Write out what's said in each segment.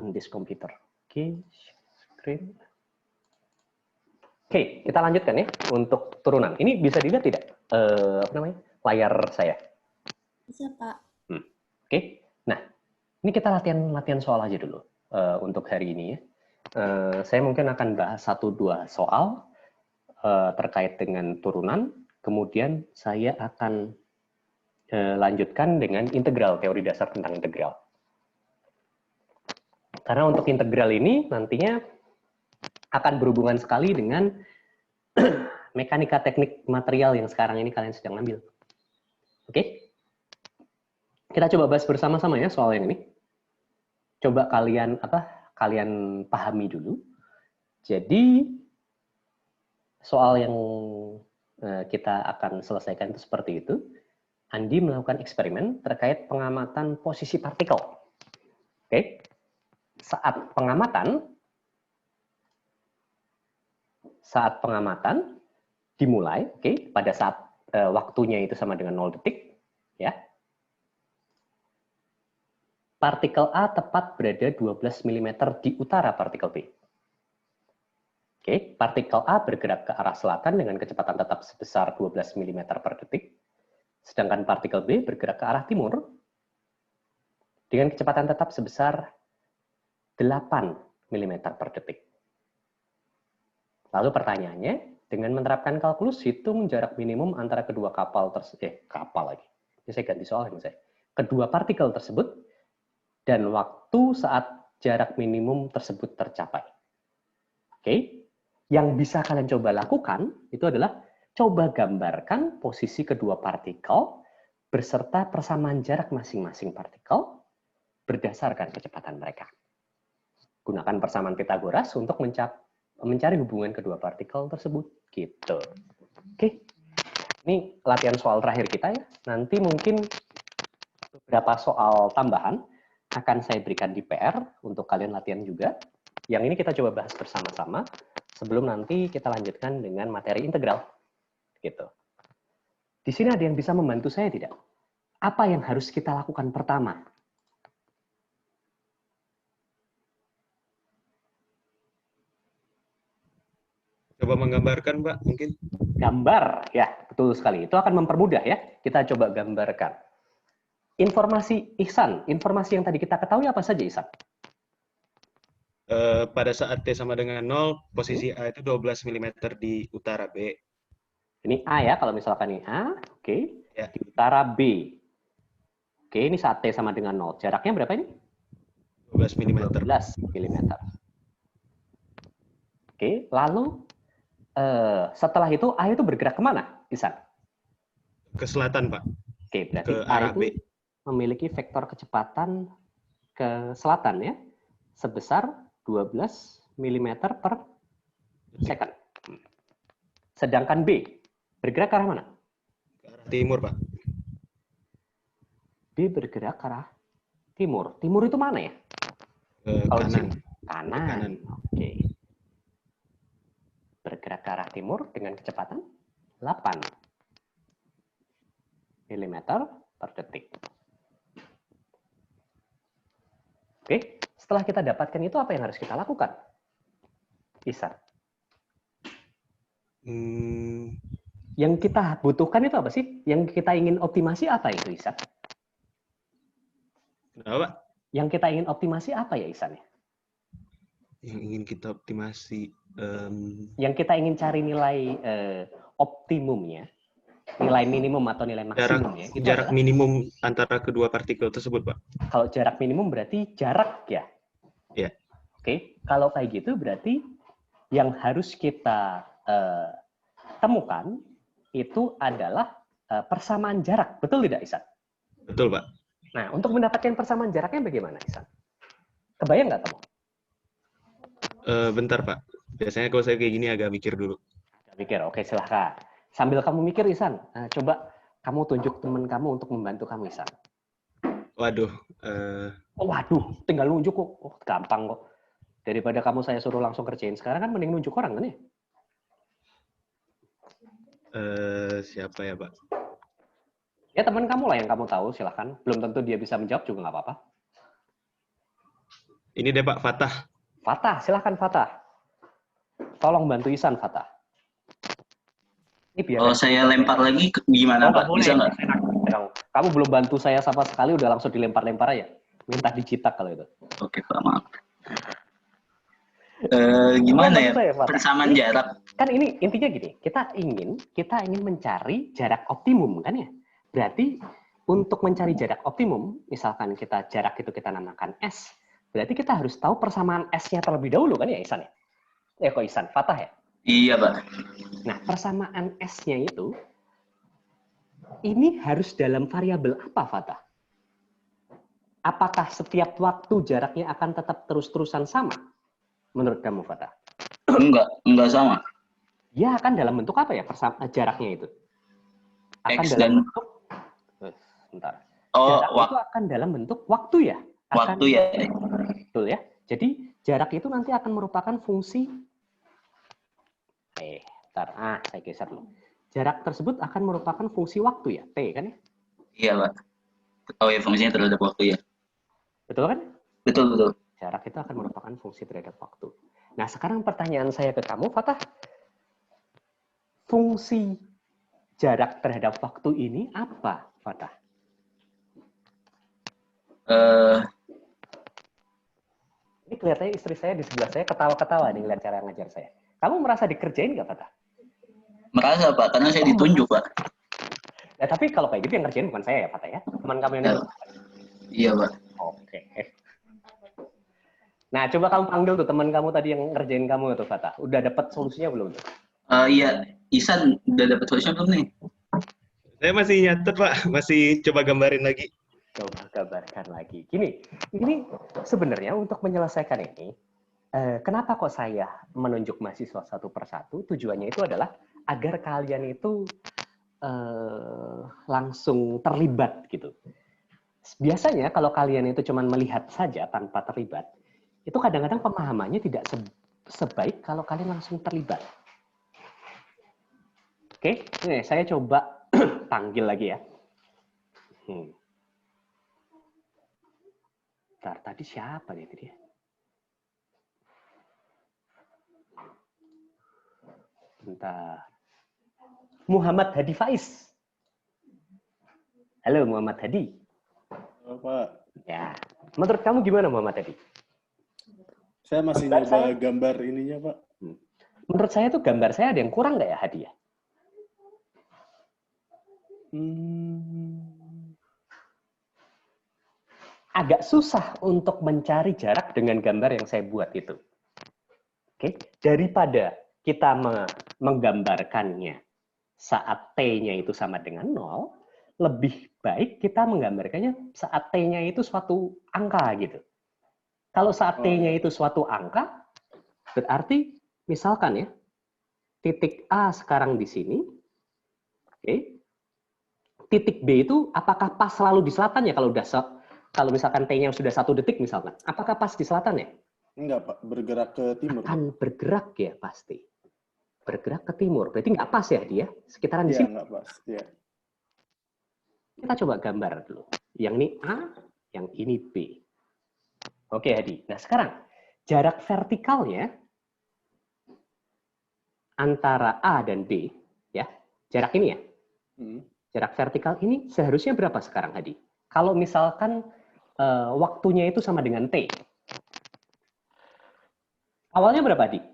on this computer. Oke, screen. Oke, kita lanjutkan ya untuk turunan. Ini bisa dilihat tidak? Apa namanya? Layar saya. Bisa, Pak. Oke. Nah, ini kita latihan soal aja dulu untuk hari ini ya. Saya mungkin akan bahas 1-2 soal terkait dengan turunan. Kemudian saya akan lanjutkan dengan integral, teori dasar tentang integral. Karena untuk integral ini nantinya akan berhubungan sekali dengan mekanika teknik material yang sekarang ini kalian sedang ambil. Oke? Kita coba bahas bersama-sama ya soal yang ini. Coba kalian pahami dulu. Jadi soal yang kita akan selesaikan itu seperti itu. Andi melakukan eksperimen terkait pengamatan posisi partikel. Oke? Saat pengamatan dimulai, oke, pada saat waktunya itu sama dengan 0 detik, ya. Partikel A tepat berada 12 mm di utara partikel B. Oke, partikel A bergerak ke arah selatan dengan kecepatan tetap sebesar 12 mm per detik, sedangkan partikel B bergerak ke arah timur dengan kecepatan tetap sebesar 8 mm per detik. Lalu pertanyaannya, dengan menerapkan kalkulus, hitung jarak minimum antara kedua Ini saya ganti soal ini saya. Kedua partikel tersebut dan waktu saat jarak minimum tersebut tercapai. Oke, yang bisa kalian coba lakukan itu adalah coba gambarkan posisi kedua partikel beserta persamaan jarak masing-masing partikel berdasarkan kecepatan mereka. Gunakan persamaan Pythagoras untuk mencari hubungan kedua partikel tersebut. Gitu. Oke, ini latihan soal terakhir kita ya. Nanti mungkin beberapa soal tambahan akan saya berikan di PR untuk kalian latihan juga. Yang ini kita coba bahas bersama-sama sebelum nanti kita lanjutkan dengan materi integral. Gitu. Di sini ada yang bisa membantu saya tidak? Apa yang harus kita lakukan pertama? Coba menggambarkan, Pak, mungkin. Gambar, ya, betul sekali. Itu akan mempermudah ya. Kita coba gambarkan. Informasi Ihsan, informasi yang tadi kita ketahui apa saja, Ihsan? Pada saat T sama dengan 0, posisi A itu 12 mm di utara B. Ini A ya, kalau misalkan ini A, oke. Ya. Di utara B. Oke, ini saat T sama dengan 0. Jaraknya berapa ini? 12 mm. 12 mm. Oke, lalu setelah itu A itu bergerak kemana, Ihsan? Ke selatan, Pak. Oke, berarti Ke A arah itu B. memiliki vektor kecepatan ke selatan ya, sebesar 12 mm per second. Sedangkan B bergerak ke arah mana? Ke arah timur, Pak. B bergerak ke arah timur. Timur itu mana ya? Ke Kalau di kanan. sini. Kanan. Oke. Bergerak ke arah timur dengan kecepatan 8 mm per detik. Oke, setelah kita dapatkan itu apa yang harus kita lakukan? Ihsan. Yang kita butuhkan itu apa sih? Yang kita ingin optimasi apa itu, Ihsan? Kenapa, Pak? Yang kita ingin optimasi apa ya, Ihsan? Yang ingin kita optimasi. Yang kita ingin cari nilai optimumnya, nilai minimum atau nilai maksimumnya. Jarak minimum antara kedua partikel tersebut, Pak. Kalau jarak minimum berarti jarak ya? Ya. Oke, kalau kayak gitu berarti yang harus kita temukan itu adalah persamaan jarak. Betul tidak, Ihsan? Betul, Pak. Nah, untuk mendapatkan persamaan jaraknya bagaimana, Ihsan? Kebayang nggak kamu? Bentar, Pak. Biasanya kalau saya kayak gini agak mikir dulu. Mikir, oke, silahkan. Sambil kamu mikir, Ihsan, coba kamu tunjuk teman kamu untuk membantu kamu, Ihsan. Waduh. Oh, waduh, tinggal nunjuk kok. Oh, gampang kok. Daripada kamu saya suruh langsung kerjain sekarang kan mending nunjuk orang kan ya? Siapa ya, Pak? Ya teman kamu lah yang kamu tahu, silahkan. Belum tentu dia bisa menjawab juga nggak apa-apa. Ini deh Pak, Fatah. Fatah, silahkan Fatah. Tolong bantu Isan, Fatah. Ini biar Kalau saya lempar lagi gimana nggak Pak? boleh. Bisa nggak? Kamu belum bantu saya sama sekali, udah langsung dilempar-lempar aja. Minta dicetak kalau itu. Oke Pak, maaf. Tolong Gimana bantu ya? saya, Fatah. Persamaan jarak. Kan ini intinya gini, kita ingin mencari jarak optimum kan ya. Berarti untuk mencari jarak optimum, misalkan jarak itu kita namakan S, berarti kita harus tahu persamaan S-nya terlebih dahulu kan ya Isan ya? Kok Isan? Fatah ya? Iya Pak. Nah, persamaan S-nya itu ini harus dalam variabel apa, Fatah? Apakah setiap waktu jaraknya akan tetap terus-terusan sama? Menurut kamu, Fatah? Enggak sama. Ya, akan dalam bentuk apa ya jaraknya itu? Akan X dalam dan bentuk sebentar. oh, Jarak itu akan dalam bentuk waktu ya? Waktu ya. Betul ya. Jadi jarak itu nanti akan merupakan fungsi saya geser dulu. Jarak tersebut akan merupakan fungsi waktu ya, T kan ya? Iya, Pak. Oh ya, fungsinya terhadap waktu ya. Betul kan? Betul. Jarak itu akan merupakan fungsi terhadap waktu. Nah, sekarang pertanyaan saya ke kamu, Fatah. Fungsi jarak terhadap waktu ini apa, Fatah? Ini kelihatannya istri saya di sebelah saya ketawa-ketawa nih ngeliat cara ngajar saya. Kamu merasa dikerjain nggak, Fatah? Merasa, Pak, karena saya ditunjuk, Pak. Ya, tapi kalau kayak gitu yang ngerjain bukan saya ya, Fatah ya? Teman kamu yang itu. Iya, Pak. Oke. Nah, coba kamu panggil tuh teman kamu tadi yang ngerjain kamu tuh, Fatah. Udah dapat solusinya belum tuh? Iya, Isan udah dapat solusinya belum nih? Saya masih nyatet Pak, masih coba gambarin lagi. Coba gambarkan lagi. Gini, ini sebenarnya untuk menyelesaikan ini, kenapa kok saya menunjuk mahasiswa satu persatu? Tujuannya itu adalah agar kalian itu langsung terlibat gitu. Biasanya kalau kalian itu cuma melihat saja tanpa terlibat, itu kadang-kadang pemahamannya tidak sebaik kalau kalian langsung terlibat. Oke, nih saya coba panggil lagi ya. Bentar, tadi siapa nih dia? Bentar. Muhammad Hadi Faiz. Halo Muhammad Hadi. Halo Pak. Ya, menurut kamu gimana Muhammad Hadi? Saya masih nyoba gambar ininya Pak. Menurut saya tuh gambar saya ada yang kurang nggak ya Hadi ya? Agak susah untuk mencari jarak dengan gambar yang saya buat itu. Oke, daripada kita menggambarkannya saat T-nya itu sama dengan 0, lebih baik kita menggambarkannya saat T-nya itu suatu angka gitu. Kalau saat T-nya itu suatu angka, berarti misalkan ya, titik A sekarang di sini, oke, titik B itu apakah pas selalu di selatan ya kalau misalkan T-nya sudah 1 detik misalkan, apakah pas di selatan ya? Enggak Pak, bergerak ke timur. Akan bergerak ya pasti. Bergerak ke timur, berarti nggak pas ya dia? Sekitaran di sini? Iya, nggak pas. Ya. Kita coba gambar dulu. Yang ini A, yang ini B. Oke Hadi, nah sekarang jarak vertikalnya antara A dan B, ya jarak ini ya, jarak vertikal ini seharusnya berapa sekarang Hadi? Kalau misalkan waktunya itu sama dengan T. Awalnya berapa Hadi?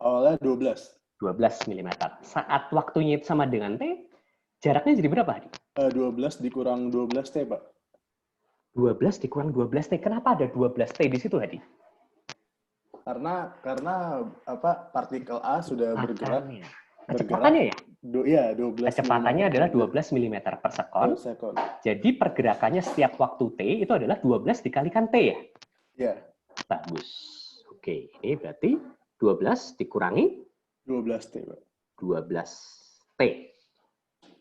Awalnya 12. 12 mm. Saat waktunya itu sama dengan T, jaraknya jadi berapa Hadi? 12 dikurang 12 T Pak. 12 dikurang 12 T. Kenapa ada 12 T di situ Hadi? Karena apa partikel A sudah bergerak. Kecepatannya ya? Iya, 12. Kecepatannya adalah 12 mm per sekon. Jadi pergerakannya setiap waktu T itu adalah 12 dikalikan T ya? Iya. Bagus. Oke, ini berarti 12 dikurangi 12 T, Pak. 12 T.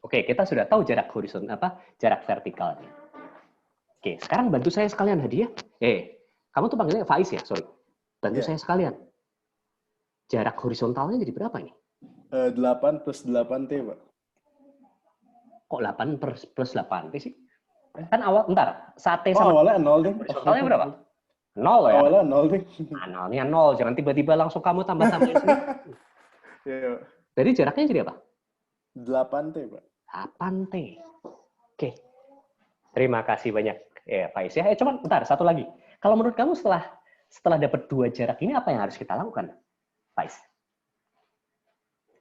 Oke, kita sudah tahu jarak horizontal jarak vertikalnya. Oke, sekarang bantu saya sekalian Hadi ya. Kamu tuh panggilnya Faiz ya, sorry. Bantu saya sekalian. Jarak horizontalnya jadi berapa ini? 8 plus 8 T, Pak. Kok 8 plus 8 T sih? Kan awal, saat T sama... awalnya 0 deh. Horizontalnya berapa? 0 ya. Awalnya 0 nih. Nah, nolnya 0. Jangan tiba-tiba langsung kamu tambah-tambahin sendiri. Iya, Pak. Jadi jaraknya jadi apa? 8T, Pak. 8T. Oke. Terima kasih banyak. Ya, Faiz ya. Cuman bentar, satu lagi. Kalau menurut kamu setelah dapat 2 jarak ini apa yang harus kita lakukan, Faiz?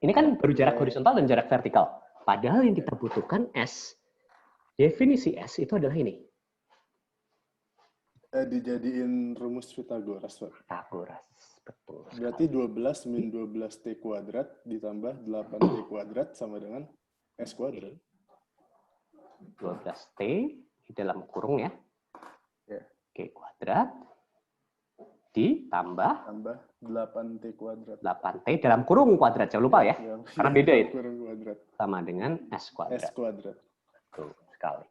Ini kan baru jarak horizontal dan jarak vertikal. Padahal yang kita butuhkan S, definisi S itu adalah ini. Dijadiin rumus Pythagoras, Pak. Pythagoras. Betul. Berarti 12 min 12T kuadrat ditambah 8T kuadrat sama dengan S kuadrat. 12T di dalam kurung ya. Ya. K kuadrat ditambah Tambah 8T kuadrat. 8T dalam kurung kuadrat. Jangan lupa ya. Karena beda itu. Kurung kuadrat. Sama dengan S S kuadrat. kuadrat. Betul sekali.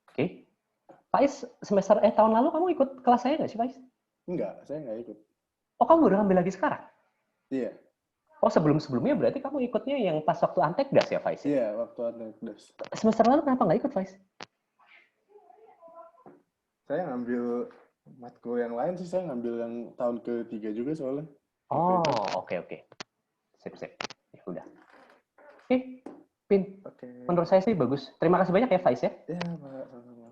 Oke. Faiz, tahun lalu kamu ikut kelas saya nggak sih, Faiz? Enggak, saya nggak ikut. Oh, kamu baru ambil lagi sekarang? Iya. Oh, sebelum-sebelumnya berarti kamu ikutnya yang pas waktu Antekdas ya, Faiz? Iya, waktu Antekdas. Semester lalu kenapa nggak ikut, Faiz? Saya ngambil matkul yang lain sih, saya ngambil yang tahun ketiga juga soalnya. Oh, oke. Sip. Ya udah. Oke, Pin. Oke. Menurut saya sih bagus. Terima kasih banyak ya, Faiz ya. Ya, Pak. Sama-sama.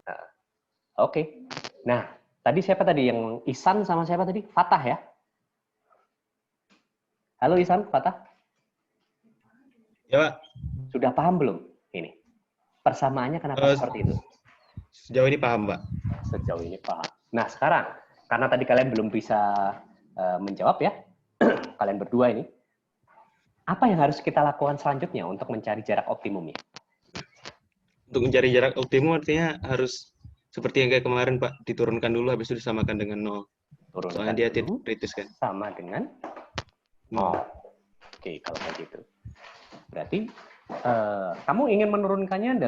Oke. Nah, tadi siapa tadi yang Ihsan sama siapa tadi? Fatah ya? Halo Ihsan, Fatah. Ya, Pak. Sudah paham belum ini? Persamaannya kenapa seperti itu? Sejauh ini paham, Pak. Sejauh ini paham. Nah, sekarang karena tadi kalian belum bisa menjawab ya, kalian berdua ini, apa yang harus kita lakukan selanjutnya untuk mencari jarak optimumnya? Untuk mencari jarak optimum artinya harus seperti yang kayak kemarin, Pak, diturunkan dulu habis itu disamakan dengan 0. Turunkan Soalnya dia dulu, kritis kan. sama dengan 0. Oke, kalau kayak gitu. Berarti kamu ingin menurunkannya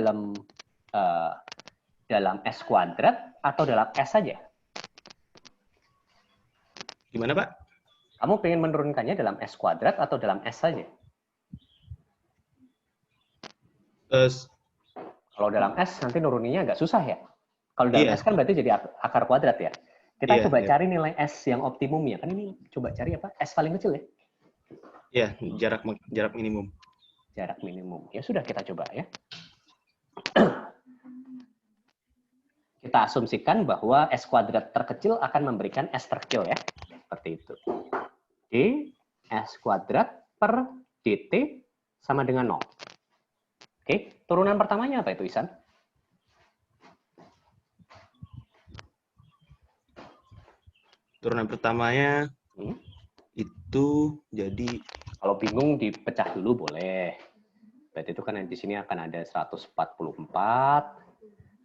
dalam S kuadrat atau dalam S saja? Gimana, Pak? Kamu pengen menurunkannya dalam S kuadrat atau dalam S saja? Kalau dalam S nanti nuruninya agak susah ya. Kalau dalam S kan berarti jadi akar kuadrat ya. Kita coba cari nilai S yang optimumnya. Kan ini coba cari apa? S paling kecil ya? Iya, jarak minimum. Jarak minimum. Ya sudah, kita coba ya. Kita asumsikan bahwa S kuadrat terkecil akan memberikan S terkecil ya. Seperti itu. D S kuadrat per DT sama dengan 0. Oke, turunan pertamanya apa itu, Ihsan? Turunan pertamanya itu jadi... Kalau bingung dipecah dulu boleh. Berarti itu kan di sini akan ada 144,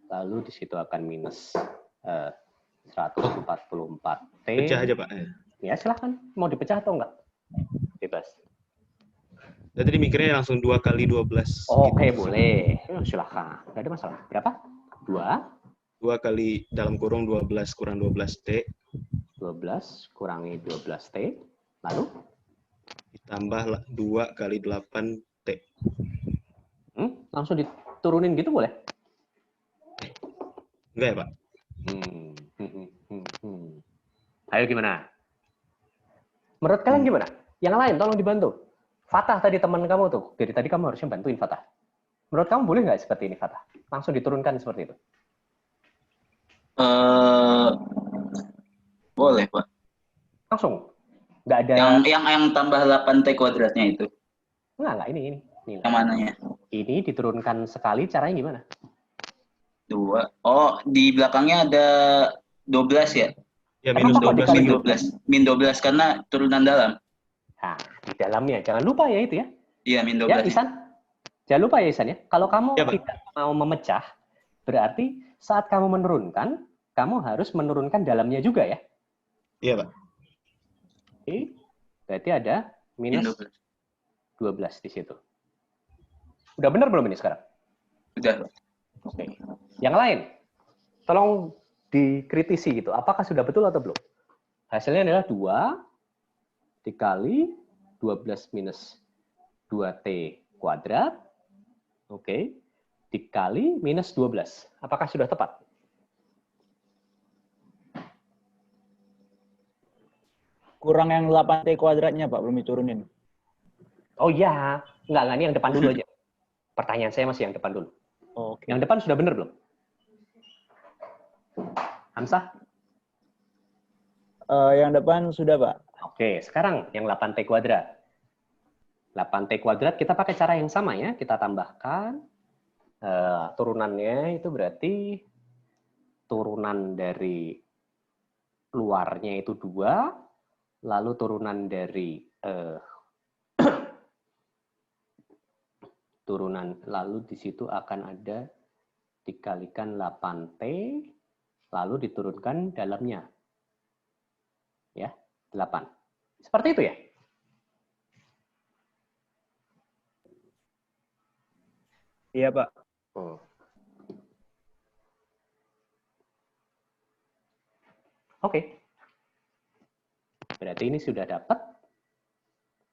lalu di situ akan minus 144T. Pecah aja, Pak. Ya, silahkan. Mau dipecah atau enggak? Bebas. Jadi mikirnya langsung 2 kali 12. Oke, boleh. Silahkan. Nggak ada masalah. Berapa? 2? 2 kali dalam kurung 12 kurang 12T. 12 kurangi 12T. Lalu? Ditambah 2 kali 8T. Langsung diturunin gitu boleh? Enggak ya, Pak? Ayo gimana? Menurut kalian gimana? Yang lain tolong dibantu. Fatah tadi teman kamu tuh. Dari tadi kamu harusnya bantuin Fatah. Menurut kamu boleh nggak seperti ini, Fatah? Langsung diturunkan seperti itu? Boleh, Pak. Langsung? Nggak ada... Yang tambah 8T kuadratnya itu? Nggak. Ini. Yang mananya? Ini diturunkan sekali, caranya gimana? 2. Oh, di belakangnya ada 12 ya? Ya, minus 12. Min 12 karena turunan dalam. Nah, di dalamnya. Jangan lupa ya itu ya. Iya, min 12. Ya, Ihsan. Jangan lupa ya, Ihsan ya. Kalau kamu Ya, tidak mau memecah, berarti saat kamu menurunkan, kamu harus menurunkan dalamnya juga ya. Iya, Pak. Oke. Berarti ada minus Min 12 di situ. Udah benar belum ini sekarang? Udah, Pak. Oke. Yang lain, tolong dikritisi gitu. Apakah sudah betul atau belum? Hasilnya adalah 2 dikali 12 minus 2T kuadrat. Oke. Dikali minus 12. Apakah sudah tepat? kurang yang 8T kuadratnya, Pak, belum diturunin. Oh iya, enggak, ini yang depan dulu aja. Pertanyaan saya masih yang depan dulu. Oke. Yang depan sudah benar belum? Hamzah? Yang depan sudah, Pak. Oke, sekarang yang 8T kuadrat. 8T kuadrat kita pakai cara yang sama ya. Kita tambahkan turunannya itu berarti turunan dari luarnya itu 2, lalu turunan dari lalu di situ akan ada dikalikan 8T, lalu diturunkan dalamnya. Ya, 8. Seperti itu ya? Iya, Pak. Oke. Berarti ini sudah dapat.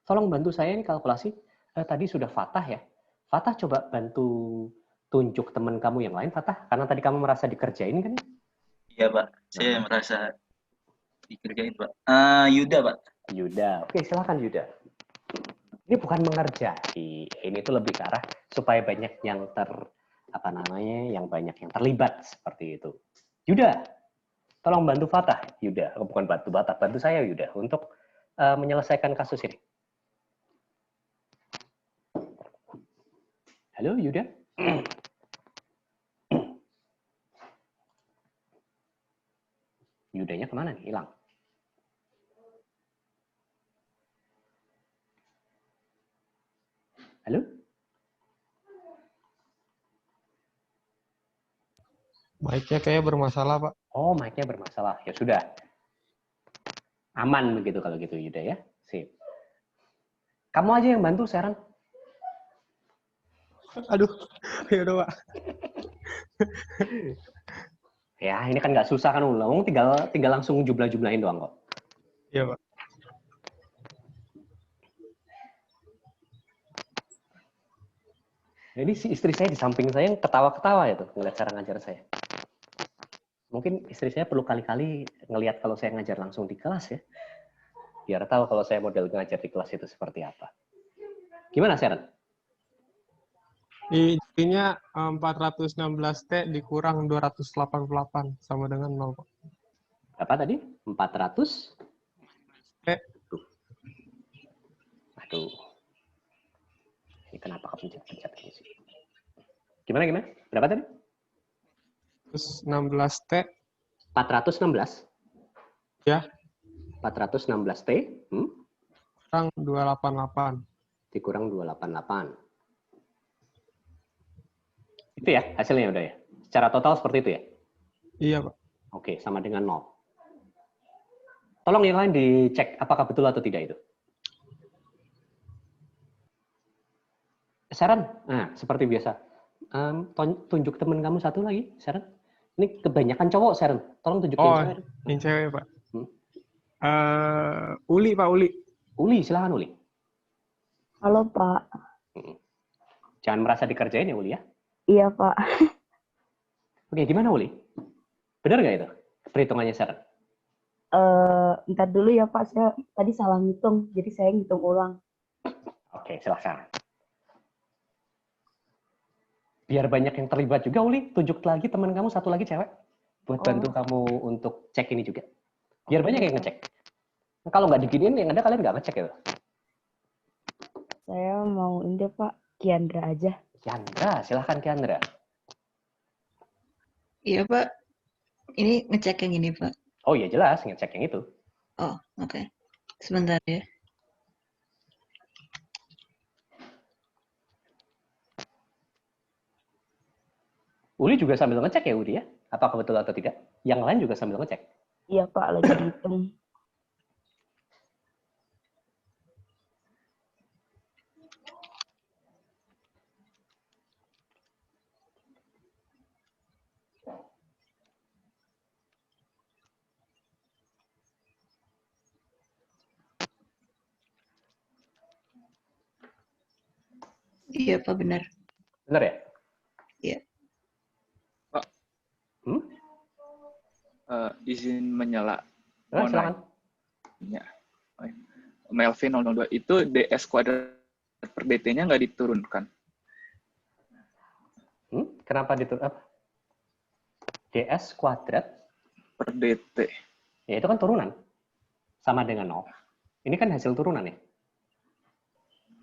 Tolong bantu saya ini kalkulasi. Tadi sudah Fatah ya. Fatah coba bantu tunjuk teman kamu yang lain, Fatah. Karena tadi kamu merasa dikerjain kan? Iya, Pak. Saya merasa dikerjain, Pak. Yuda, Pak. Yuda. Oke, silakan Yuda. Ini bukan mengerjai. Ini tuh lebih ke arah supaya banyak yang yang banyak yang terlibat seperti itu. Yuda, tolong bantu Fatah, Yuda. Bukan bantu Fatah, bantu saya Yuda untuk menyelesaikan kasus ini. Halo Yuda. Yudanya kemana nih? Hilang. Halo? Mic-nya kayaknya bermasalah, Pak. Oh, mic-nya bermasalah. Ya sudah. Aman begitu kalau gitu, Yuda ya. Sip. Kamu aja yang bantu, Sharon. Aduh, ya udah, Pak. Ya, ini kan nggak susah kan, ulang. Tinggal langsung jumlah-jumlahin doang kok. Iya, Pak. Jadi si istri saya di samping saya ketawa-ketawa ya tuh, ngeliat cara ngajar saya. Mungkin istri saya perlu kali-kali ngelihat kalau saya ngajar langsung di kelas ya. Biar tahu kalau saya model ngajar di kelas itu seperti apa. Gimana, Sharon? Jadinya 416T dikurang 288 sama dengan 0, Pak. Berapa tadi? 400? T. Aduh. Ini kenapa kepencet-pencet gini sih? Gimana? Berapa tadi? 16T. 416? Ya. 416T? Kurang 288. Dikurang 288. Itu ya hasilnya udah ya? Secara total seperti itu ya? Iya, Pak. Oke, sama dengan 0. Tolong yang lain dicek apakah betul atau tidak itu. Sharon, nah seperti biasa. Tunjuk teman kamu satu lagi, Sharon. Ini kebanyakan cowok, Sharon. Tolong tunjukin cewek. Yang cewek, Pak. Uli, Pak, Uli. Uli, silakan Uli. Halo, Pak. Jangan merasa dikerjain ya, Uli ya. Iya, Pak. Oke, gimana Uli? Benar nggak itu perhitungannya, Sharon? Ntar dulu ya, Pak. Saya tadi salah ngitung, jadi saya ngitung ulang. Oke, silakan. Biar banyak yang terlibat juga, Uli. Tunjuk lagi teman kamu satu lagi cewek. Buat bantu kamu untuk cek ini juga. Biar banyak yang ngecek. Kalau nggak diginiin, yang ada kalian nggak ngecek ya. Saya mau ini deh, Pak. Kiandra aja. Kiandra, silahkan Kiandra. Iya, Pak. Ini ngecek yang ini, Pak. Oh iya jelas, ngecek yang itu. Oh, oke. Sebentar ya. Uli juga sambil ngecek ya, Uli ya? Apakah betul atau tidak? Yang lain juga sambil ngecek? Iya, Pak. Lagi dihitung. Iya, Pak, benar. Benar ya? Iya. Pak. Izin menyala. Silakan. Ya. Melvin 002 itu ds kuadrat per dt-nya nggak diturunkan. Kenapa diturun? ds kuadrat Per dt. ya itu kan turunan sama dengan 0. Ini kan hasil turunan ya.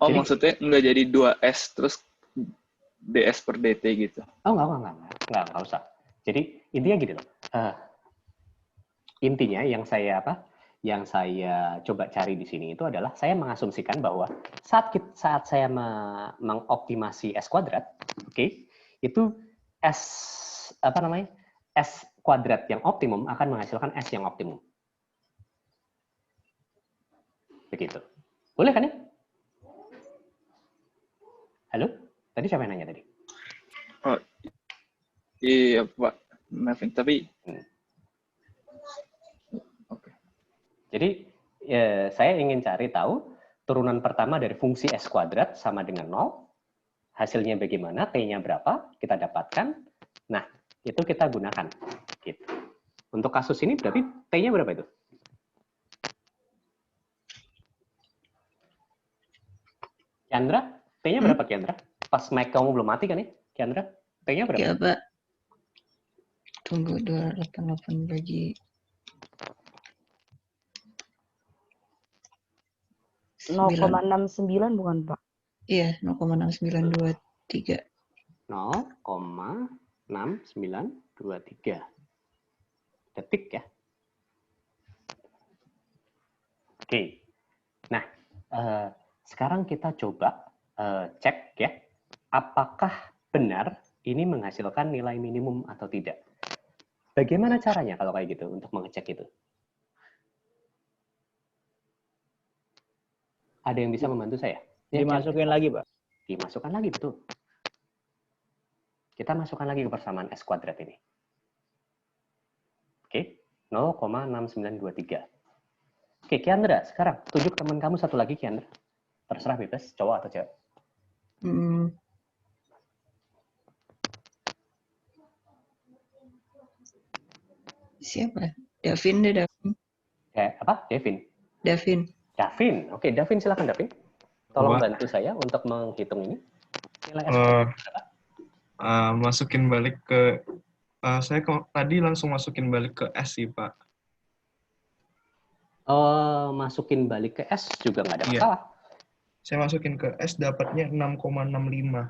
Oh, Jadi- maksudnya nggak jadi 2s terus ds per dt gitu. Oh, enggak usah. Jadi intinya gini loh. Intinya yang saya coba cari di sini itu adalah saya mengasumsikan bahwa saat saya mengoptimasi S kuadrat, oke, itu S kuadrat yang optimum akan menghasilkan S yang optimum. Begitu. Boleh kan ya? Halo? Tadi siapa yang nanya tadi? Oh, iya Pak Melvin, tapi oke. Jadi saya ingin cari tahu turunan pertama dari fungsi S kuadrat sama dengan 0. Hasilnya bagaimana, T-nya berapa, kita dapatkan. Nah, itu kita gunakan. Gitu. Untuk kasus ini berarti T-nya berapa itu? Kiandra, T-nya berapa Kiandra? Pas mic kamu belum mati kan ya, Kiandra? T-nya berapa? Ya, Pak. Tunggu 288 bagi 0,69 bukan Pak? Iya, 0,6923. 0,6923 detik ya. Oke. Nah, sekarang kita coba cek ya, apakah benar ini menghasilkan nilai minimum atau tidak. Bagaimana caranya kalau kayak gitu untuk mengecek itu? Ada yang bisa membantu saya? Ya, Dimasukin lagi, Pak. Dimasukkan lagi, betul. Kita masukkan lagi ke persamaan S kuadrat ini. Oke, 0,6923. Oke, Kiandra, sekarang tunjuk teman kamu satu lagi, Kiandra. Terserah bebas, cowok atau cewek. Siapa? Davin deh, Davin. Apa? Devin? Davin. Davin. Oke, Davin, silakan Davin. Tolong Wah. bantu saya untuk menghitung ini. Nilai S kuadrat berapa? Masukin balik ke saya tadi langsung masukin balik ke S sih, Pak. Masukin balik ke S juga nggak ada Iya. masalah. Saya masukin ke S dapatnya 6,65.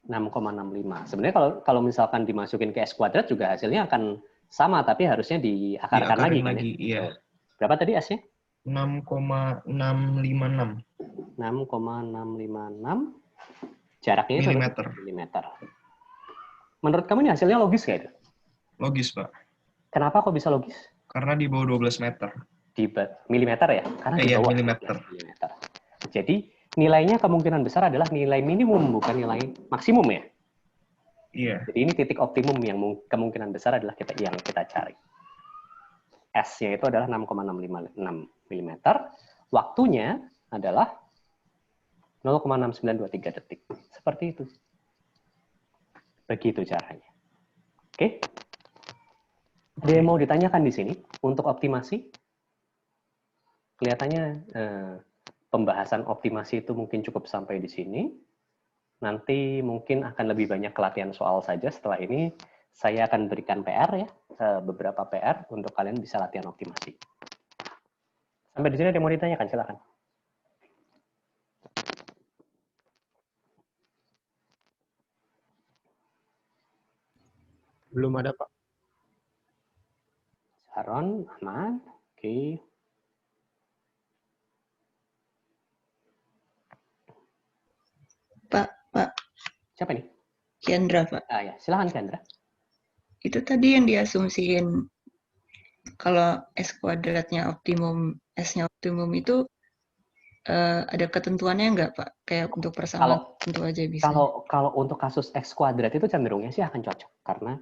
6,65. Sebenarnya kalau misalkan dimasukin ke S kuadrat juga hasilnya akan sama, tapi harusnya diakarkan lagi. Diakarin Kan, lagi, ya? iya. Berapa tadi S-nya? 6,656 6,656. Jaraknya itu milimeter. milimeter. Menurut kamu ini hasilnya logis nggak itu? Logis, Pak. Kenapa kok bisa logis? Karena di bawah 12 meter. Di milimeter ya? Karena di Iya, bawah milimeter. 12 milimeter. Jadi nilainya kemungkinan besar adalah nilai minimum, bukan nilai maksimum ya? Iya. Jadi ini titik optimum yang kemungkinan besar adalah yang kita cari. S-nya itu adalah 6,656 mm. Waktunya adalah 0,6923 detik. Seperti itu. Begitu caranya. Oke? Ada yang mau ditanyakan di sini untuk optimasi? Kelihatannya pembahasan optimasi itu mungkin cukup sampai di sini. Nanti mungkin akan lebih banyak latihan soal saja setelah ini. Saya akan berikan PR ya, beberapa PR untuk kalian bisa latihan optimasi. Sampai di sini ada yang mau ditanyakan, silakan. Belum ada, Pak. Sharon, aman. Oke. Pak. Siapa nih? Kiandra, Pak. Ya, silakan Kiandra. Itu tadi yang diasumsiin kalau S kuadratnya optimum, S-nya optimum itu ada ketentuannya nggak, Pak? Kayak untuk persamaan tentu aja bisa. Kalau untuk kasus X kuadrat itu cenderungnya sih akan cocok. Karena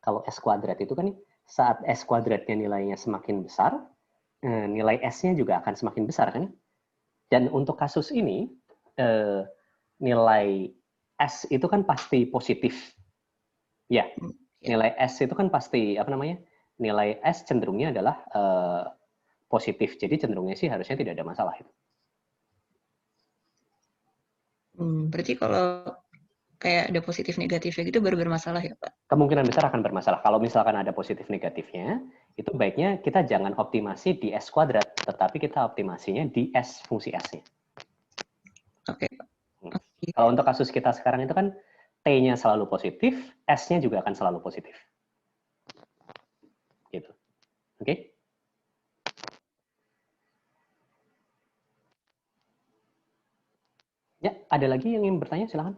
kalau S kuadrat itu kan saat S kuadratnya nilainya semakin besar, nilai S-nya juga akan semakin besar kan? Dan untuk kasus ini, nilai S itu kan pasti positif. Ya, nilai S itu kan pasti, nilai S cenderungnya adalah positif. Jadi cenderungnya sih harusnya tidak ada masalah itu. Berarti kalau kayak ada positif negatifnya gitu baru bermasalah ya, Pak? Kemungkinan besar akan bermasalah. Kalau misalkan ada positif negatifnya, itu baiknya kita jangan optimasi di S kuadrat, tetapi kita optimasinya di S fungsi S-nya. Oke. Kalau untuk kasus kita sekarang itu kan T-nya selalu positif, S-nya juga akan selalu positif. Gitu. Oke? Ya, ada lagi yang ingin bertanya? Silakan.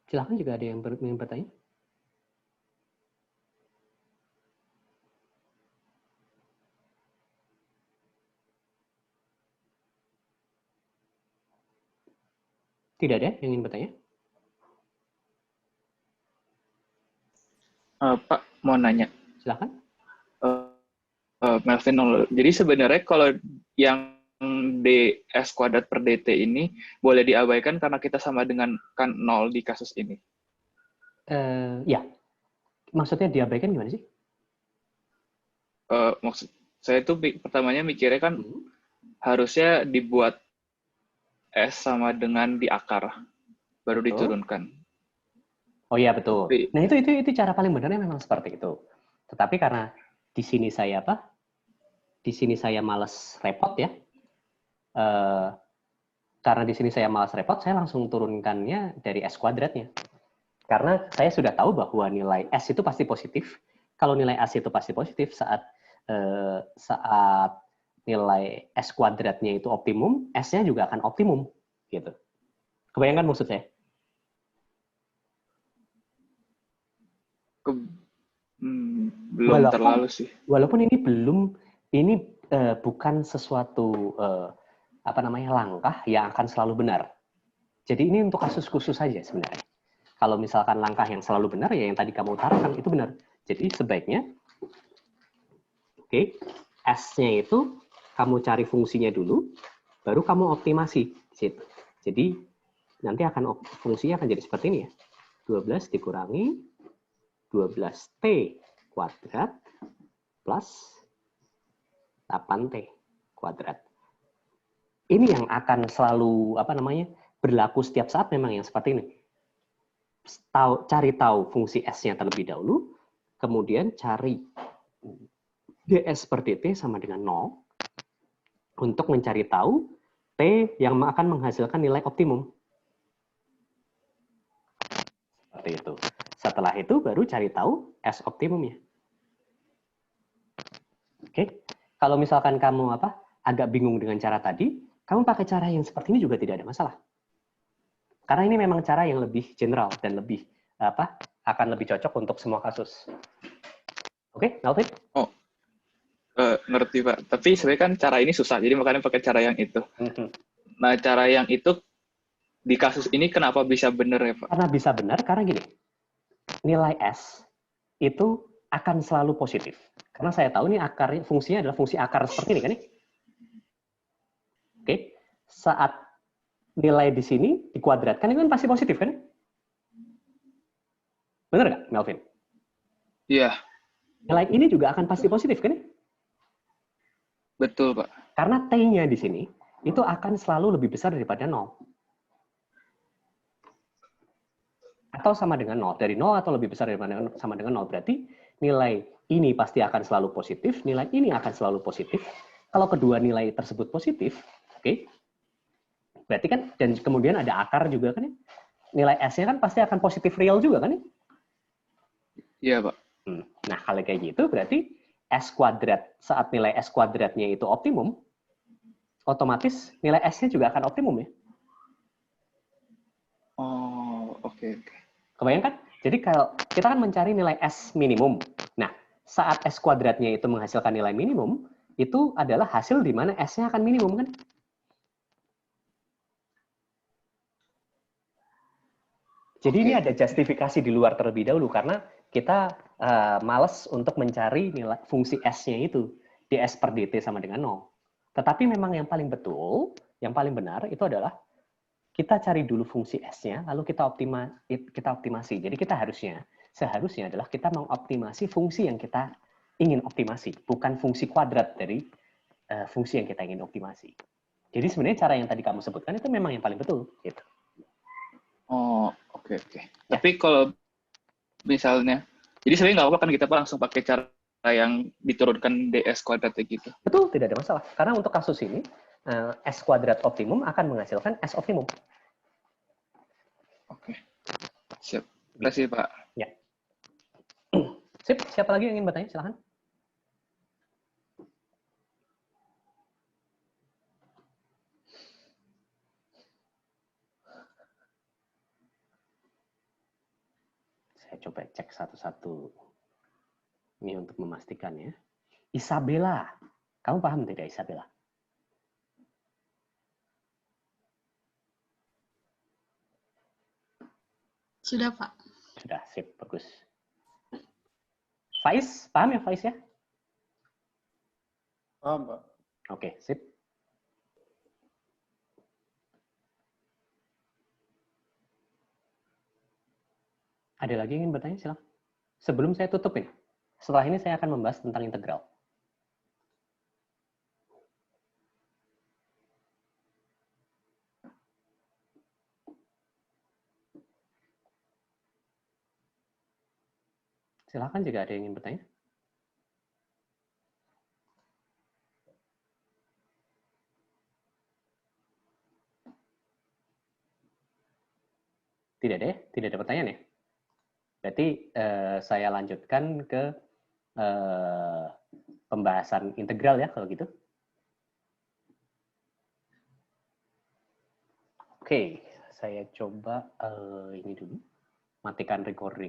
Silakan juga ada yang ingin bertanya. Tidak ada yang ingin bertanya? Pak, mau nanya. Silakan. Melvin, jadi sebenarnya kalau yang ds kuadrat per dt ini boleh diabaikan karena kita sama dengan kan 0 di kasus ini. Ya, maksudnya diabaikan gimana sih? Maksud saya itu pertamanya mikirnya kan harusnya dibuat S sama dengan di akar, baru diturunkan. Oh iya, betul. Tapi, Nah, itu cara paling benernya memang seperti itu. Tetapi karena di sini saya Di sini saya malas repot ya. Karena di sini saya malas repot, saya langsung turunkannya dari S kuadratnya. Karena saya sudah tahu bahwa nilai S itu pasti positif. Kalau nilai S itu pasti positif saat nilai S kuadratnya itu optimum, S-nya juga akan optimum. Gitu. Kebayangkan maksud saya? belum terlalu sih. Walaupun ini bukan sesuatu langkah yang akan selalu benar. Jadi ini untuk kasus khusus saja sebenarnya. Kalau misalkan langkah yang selalu benar ya yang tadi kamu utarakan itu benar. Jadi sebaiknya S-nya itu kamu cari fungsinya dulu, baru kamu optimasi di situ. Jadi nanti fungsinya akan jadi seperti ini ya. 12 dikurangi 12T kuadrat plus 8T kuadrat. Ini yang akan selalu berlaku setiap saat memang yang seperti ini. Cari tahu fungsi S-nya terlebih dahulu, kemudian cari ds per dt sama dengan 0 untuk mencari tahu T yang akan menghasilkan nilai optimum. Seperti itu. Setelah itu baru cari tahu S optimumnya. Oke. Kalau misalkan kamu agak bingung dengan cara tadi, kamu pakai cara yang seperti ini juga tidak ada masalah. Karena ini memang cara yang lebih general dan lebih akan lebih cocok untuk semua kasus. Oke, Melvin? Oh, ngerti Pak. Tapi sebenarnya kan cara ini susah, jadi makanya pakai cara yang itu. Nah, cara yang itu di kasus ini kenapa bisa benar ya Pak? Karena bisa benar, karena gini, nilai S itu akan selalu positif. Karena saya tahu nih fungsinya adalah fungsi akar seperti ini kan nih. Oke, saat nilai di sini dikuadratkan itu kan pasti positif kan? Benar nggak, Melvin? Iya. Nilai ini juga akan pasti positif kan? Betul Pak. Karena T-nya di sini itu akan selalu lebih besar daripada 0. Atau sama dengan 0. Dari 0 atau lebih besar daripada sama dengan 0. Berarti nilai ini pasti akan selalu positif, nilai ini akan selalu positif. Kalau kedua nilai tersebut positif, oke. Berarti kan, dan kemudian ada akar juga kan ya. Nilai S-nya kan pasti akan positif real juga kan ya? Iya Pak. Nah, kalau kayak gitu berarti S kuadrat, saat nilai S kuadratnya itu optimum, otomatis nilai S-nya juga akan optimum ya. Oh, oke. Kebayang kan? Jadi kalau kita kan mencari nilai S minimum. Nah, saat S kuadratnya itu menghasilkan nilai minimum, itu adalah hasil di mana S-nya akan minimum kan? Jadi ini ada justifikasi di luar terlebih dahulu karena kita malas untuk mencari nilai fungsi S-nya itu. ds per dt sama dengan 0. Tetapi memang yang paling betul, yang paling benar itu adalah kita cari dulu fungsi S-nya, lalu kita optimasi. Jadi kita seharusnya adalah kita mengoptimasi fungsi yang kita ingin optimasi, bukan fungsi kuadrat dari fungsi yang kita ingin optimasi. Jadi sebenarnya cara yang tadi kamu sebutkan itu memang yang paling betul. Gitu. Oh, oke. Tapi kalau misalnya, jadi sebenarnya nggak apa-apa kan kita langsung pakai cara yang diturunkan ds kuadrat gitu. Betul, tidak ada masalah. Karena untuk kasus ini, S kuadrat optimum akan menghasilkan S optimum. Oke. Siap. Terima kasih, Pak. Ya. Sip, siapa lagi yang ingin bertanya? Silahkan. Saya coba cek satu-satu. Ini untuk memastikan ya. Isabella. Kamu paham tidak, Isabella? Sudah, Pak. Sudah, sip. Bagus. Faiz, paham ya Faiz ya? Paham, Pak. Oke, sip. Ada lagi yang ingin bertanya? Silakan. Sebelum saya tutupin, setelah ini saya akan membahas tentang integral. Silakan jika ada yang ingin bertanya. Tidak ada ya? Tidak ada pertanyaan ya? Berarti saya lanjutkan ke pembahasan integral ya kalau gitu. Oke, saya coba ini dulu. Matikan recording.